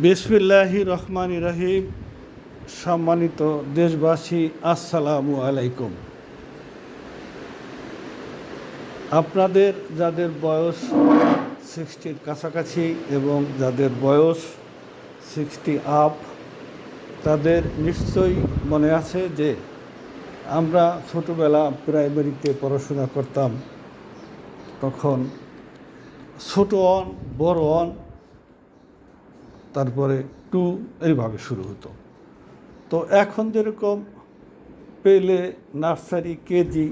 বিসমিল্লাহির রহমানির রহিম। সম্মানিত দেশবাসী, আসসালামু আলাইকুম। আপনাদের যাদের বয়স 60-র কাছাকাছি এবং যাদের বয়স 60 আপ, তাদের নিশ্চয়ই মনে আছে যে আমরা ছোটোবেলা প্রাইমারিতে পড়াশোনা করতাম। তখন ছোট অন, বড় অন, তারপরে টু, এইভাবে শুরু হতো। তো এখন যেরকম পেলে, নার্সারি, কেজি,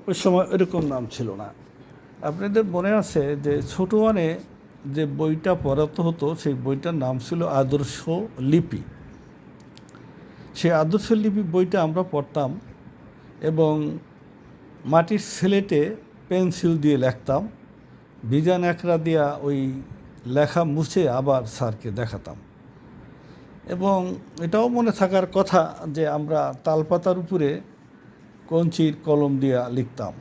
ওই সময় এরকম নাম ছিল না। আপনাদের মনে আছে যে ছোট ওয়ানে যে বইটা পড়াতে হতো, সেই বইটার নাম ছিল আদর্শ লিপি। সেই আদর্শ লিপি বইটা আমরা পড়তাম এবং মাটির স্লেটে পেন্সিল দিয়ে লিখতাম, ভিজা ন্যাকড়া দিয়া ওই লেখা মুছে আবার স্যারকে দেখাতাম। এবং এটাও মনে থাকার কথা যে আমরা তালপাতার উপরে কঞ্চির কলম দিয়ে লিখতাম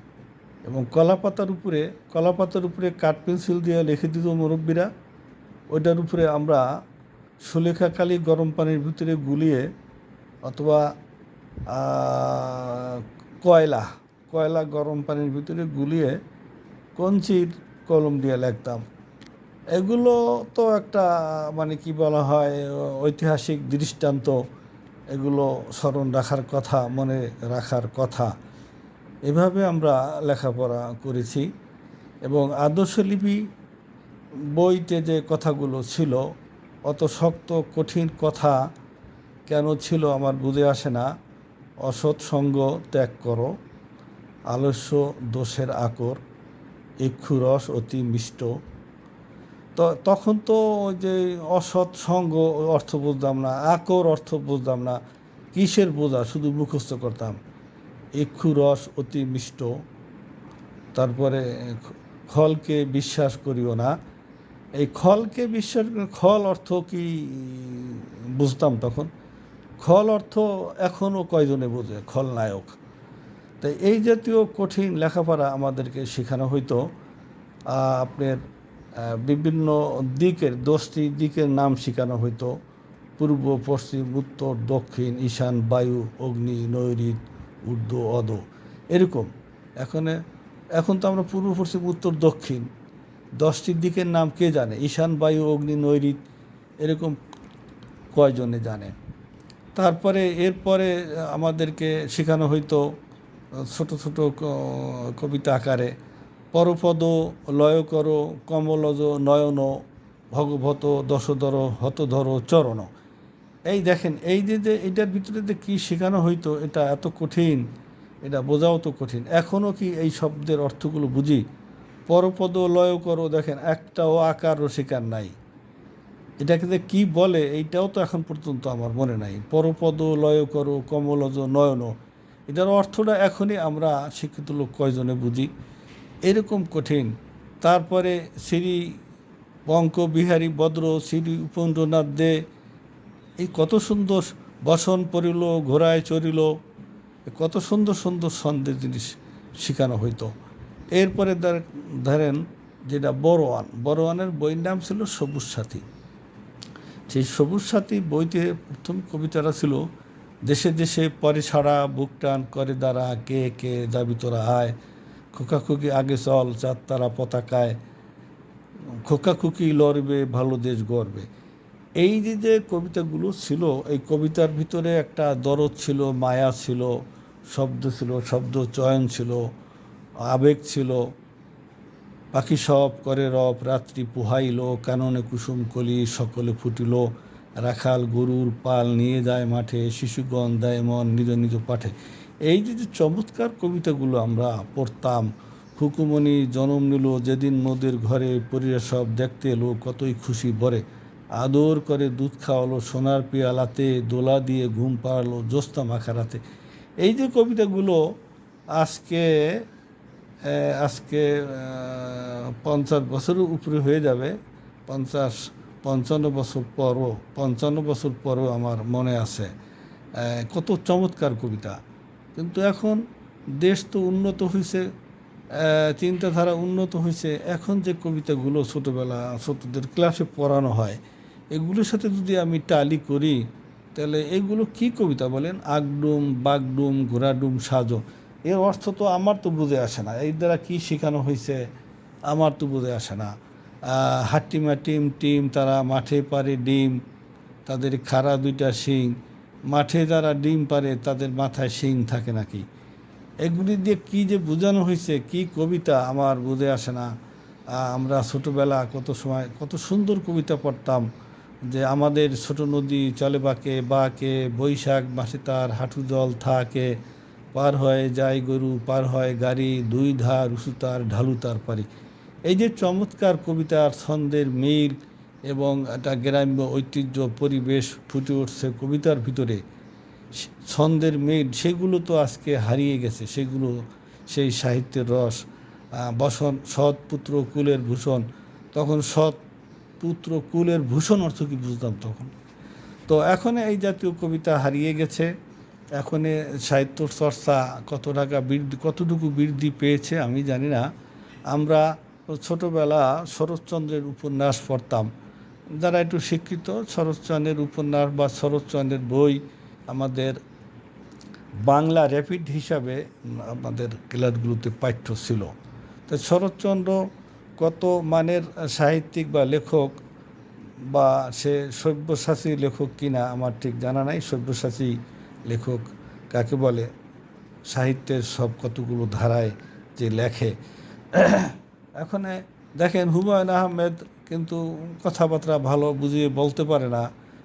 এবং কলাপাতার উপরে কাঠ পেন্সিল দিয়ে লিখে দিত মুরব্বীরা। ওইটার উপরে আমরা সুলেখা কালি গরম পানির ভিতরে গুলিয়ে অথবা কয়লা গরম পানির ভিতরে গুলিয়ে কঞ্চির কলম দিয়ে লিখতাম। এগুলো তো একটা মানে কি বলা হয়, ঐতিহাসিক দৃষ্টান্ত। এগুলো স্মরণ রাখার কথা, মনে রাখার কথা। এভাবে আমরা লেখাপড়া করেছি। এবং আদর্শলিপি বইতে যে কথাগুলো ছিল, অত শক্ত কঠিন কথা কেন ছিল আমার বুঝে আসে না। অসৎ সঙ্গ ত্যাগ করো, আলস্য দোষের আকর, ইক্ষুরস অতি মিষ্ট। তো তখন তো ওই যে অসৎ সঙ্গ অর্থ বুঝতাম না, আকর অর্থ বুঝতাম না, কিসের বোঝা, শুধু মুখস্থ করতাম। ইক্ষুরস অতি মিষ্ট, তারপরে খলকে বিশ্বাস করিও না। এই খলকে বিশ্বাস, খল অর্থ কি বুঝতাম তখন। খল অর্থ এখনও কয়জনে বোঝে, খলনায়ক। তাই এই জাতীয় কঠিন লেখাপড়া আমাদেরকে শেখানো হইতো। আপনার বিভিন্ন দিকের 10টি দিকের নাম শেখানো হইতো: পূর্ব, পশ্চিম, উত্তর, দক্ষিণ, ঈশান, বায়ু, অগ্নি, নৈঋত, ঊর্ধ্ব, অধ, এরকম। এখন তো আমরা পূর্ব, পশ্চিম, উত্তর, দক্ষিণ 10টি দিকের নাম কে জানে? ঈশান, বায়ু, অগ্নি, নৈঋত, এরকম কয়জনে জানে? তারপরে এরপরে আমাদেরকে শেখানো হইতো ছোট ছোট কবিতা আকারে: পরপদ লয় করো, কমলজ নয়ন, ভগবত দশধর হতধর চরণ। এই দেখেন, এই যে এটার ভিতরে যে কী শেখানো হইতো, এটা এত কঠিন, এটা বোঝাও তো কঠিন। এখনও কি এই শব্দের অর্থগুলো বুঝি? পরপদ লয় করো, দেখেন একটাও আকারও শেখার নাই। এটাকে যে কী বলে, এইটাও তো এখন পর্যন্ত আমার মনে নাই। পরপদ লয় করো, কমলজ নয়ন, এটার অর্থটা এখনই আমরা শিক্ষিত লোক কয়জনে বুঝি? এরকম কঠিন। তারপরে শ্রী বঙ্ক বিহারী বদ্র, শ্রী উপেন্দ্রনাথ দে, এই কত সুন্দর বসন পড়িল, ঘোড়ায় চড়িল, কত সুন্দর সুন্দর ছন্দের জিনিস শেখানো হইতো। এরপরে ধরেন যেটা বড়োয়ানের বইয়ের নাম ছিল সবুজ সাথী। সেই সবুজ সাথী বইতে প্রথম কবিতাটা ছিল: দেশে দেশে পরে ছাড়া, বুক টান করে দাঁড়া, কে কে যাবি তোরা আয়, খোকাখুকি আগে চল, চাঁদ তারা পতাকায়, খোকাখুকি লড়বে, ভালো দেশ গড়বে। এই যে কবিতাগুলো ছিল, এই কবিতার ভিতরে একটা দরদ ছিল, মায়া ছিল, শব্দ ছিল, শব্দ চয়ন ছিল, আবেগ ছিল। পাখি সব করে রব, রাত্রি পোহাইল, কাননে কুসুম কলি, সকলে ফুটিল, রাখাল গরুর পাল নিয়ে যায় মাঠে, শিশুগণ দেয় মন নিজ নিজ পাঠে। এই যে চমৎকার কবিতাগুলো আমরা পড়তাম। খুকুমণি জন্ম নিল যেদিন মোদের ঘরে, পরীরা সব দেখতে এলো, কতই খুশি ভরে, আদর করে দুধ খাওয়ালো সোনার পেয়ালাতে, দোলা দিয়ে ঘুম পাড়ালো জ্যোৎস্না মাখা রাতে। এই যে কবিতাগুলো আজকে আজকে 50 বছরের উপরে হয়ে যাবে, 55 বছর পরও আমার মনে আছে কত চমৎকার কবিতা। কিন্তু এখন দেশ তো উন্নত হয়েছে, চিন্তাধারা উন্নত হয়েছে। এখন যে কবিতাগুলো ছোটোদের ক্লাসে পড়ানো হয়, এগুলোর সাথে যদি আমি টালি করি তাহলে এগুলো কি কবিতা বলেন? আগডুম বাগডুম ঘোড়াডুম সাজো, এর অর্থ তো আমার তো বুঝে আসে না। এর দ্বারা কী শেখানো হয়েছে আমার তো বুঝে আসে না। হাট্টিমা টিম টিম তারা মাঠে পারে ডিম, তাদের খাড়া দুইটা শিং, মাঠে যারা ডিম পারে তাদের মাথায় শিং থাকে নাকি? এগুলি দিয়ে কী যে বোঝানো হয়েছে, কি কবিতা আমার বুঝে আসে না। আমরা ছোটোবেলা কত সময় কত সুন্দর কবিতা পড়তাম, যে আমাদের ছোট নদী চলে বাঁকে বাঁকে, বৈশাখ মাসে তার হাঁটু জল থাকে, পার হয়ে যায় গরু পার হয় গাড়ি, দুই ধার উঁচু তার ঢালু তার পারি। এই যে চমৎকার কবিতার ছন্দের মিল এবং একটা গ্রাম্য ঐতিহ্য পরিবেশ ফুটে উঠছে কবিতার ভিতরে, ছন্দের মিল, সেগুলো তো আজকে হারিয়ে গেছে। সেগুলো সেই সাহিত্যের রস। বসন সৎ পুত্র কুলের ভূষণ, তখন সৎ পুত্র কুলের ভূষণ অর্থ কি বুঝতাম তখন। তো এখন এই জাতীয় কবিতা হারিয়ে গেছে। এখন সাহিত্য চর্চা কতটুকু বৃদ্ধি পেয়েছে আমি জানি না। আমরা ছোটোবেলা শরৎচন্দ্রের উপন্যাস পড়তাম। যারা একটু শিক্ষিত, শরৎচন্দ্রের উপন্যাস বা শরৎচন্দ্রের বই আমাদের বাংলা র্যাপিড হিসাবে আমাদের ক্লাসগুলোতে পাঠ্য ছিল। তো শরৎচন্দ্র কত মানের সাহিত্যিক বা লেখক, বা সে সব্যসাচী লেখক কিনা আমার ঠিক জানা নাই। সব্যসাচী লেখক কাকে বলে? সাহিত্যের সব কতগুলো ধারায় যে লেখে। এখন দেখেন হুমায়ুন আহমেদ কিন্তু কথাবার্তা ভালো বুঝিয়ে বলতে পারে না।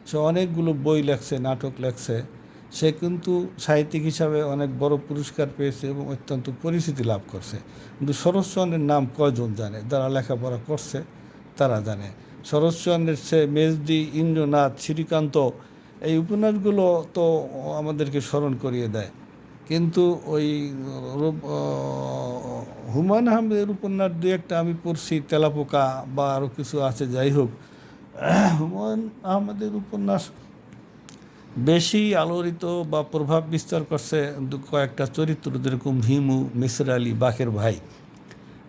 সে অনেকগুলো বই লেখছে, নাটক লেখছে। সে কিন্তু সাহিত্যিক হিসাবে অনেক বড় পুরস্কার পেয়েছে এবং অত্যন্ত পরিচিতি লাভ করছে। কিন্তু শরৎচন্দ্রের নাম কয়জন জানে? যারা লেখাপড়া করছে তারা জানে। শরৎচন্দ্রের সে মেজদি, ইন্দ্রনাথ, শ্রীকান্ত, এই উপন্যাসগুলো তো আমাদেরকে স্মরণ করিয়ে দেয়। কিন্তু ওই হুমায়ুন আহমেদের উপন্যাস দু একটা আমি পড়ছি, তেলাপোকা বা আরও কিছু আছে। যাই হোক, হুমায়ুন আহমেদের উপন্যাস বেশি আলোড়িত বা প্রভাব বিস্তার করছে কয়েকটা চরিত্র, যেরকম হিমু, মিসর আলী, বাকের ভাই।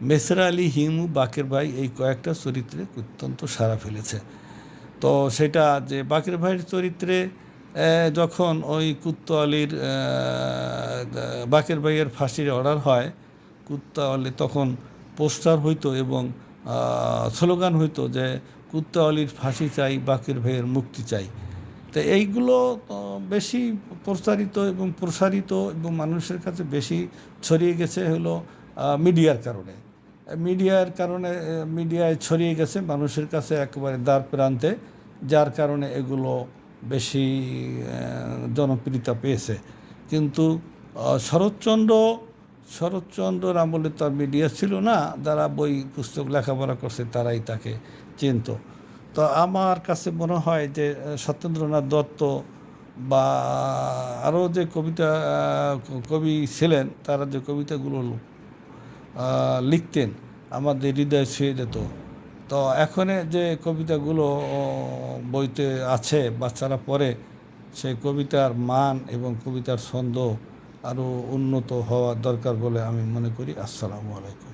মিসর আলী, হিমু, বাকের ভাই, এই কয়েকটা চরিত্রে অত্যন্ত সাড়া ফেলেছে। তো সেটা যে বাকের ভাইয়ের চরিত্রে যখন ওই কুত্তোয়ালির বাকের ভাইয়ের ফাঁসির অর্ডার হয়, কুত্তোয়ালি তখন পোস্টার হইতো এবং স্লোগান হইতো যে কুত্তোয়ালির ফাঁসি চাই, বাকের ভাইয়ের মুক্তি চাই। তো এইগুলো বেশি প্রচারিত এবং প্রসারিত এবং মানুষের কাছে বেশি ছড়িয়ে গেছে হলো মিডিয়ার কারণে। মিডিয়ায় ছড়িয়ে গেছে মানুষের কাছে একেবারে দ্বার প্রান্তে, যার কারণে এগুলো বেশি জনপ্রিয়তা পেয়েছে। কিন্তু শরৎচন্দ্রর আমলে তার মিডিয়া ছিল না। যারা বই পুস্তক লেখাপড়া করছে তারাই তাকে চিনত। তো আমার কাছে মনে হয় যে সত্যেন্দ্রনাথ দত্ত বা আরও যে কবি ছিলেন, তারা যে কবিতাগুলো লিখতেন আমাদের হৃদয় ছুঁয়ে যেত। তো এখন যে কবিতাগুলো বইতে আছে, বাচ্চারা পড়ে, সেই কবিতার মান এবং কবিতার ছন্দ আরও উন্নত হওয়া দরকার বলে আমি মনে করি। আসসালামু আলাইকুম।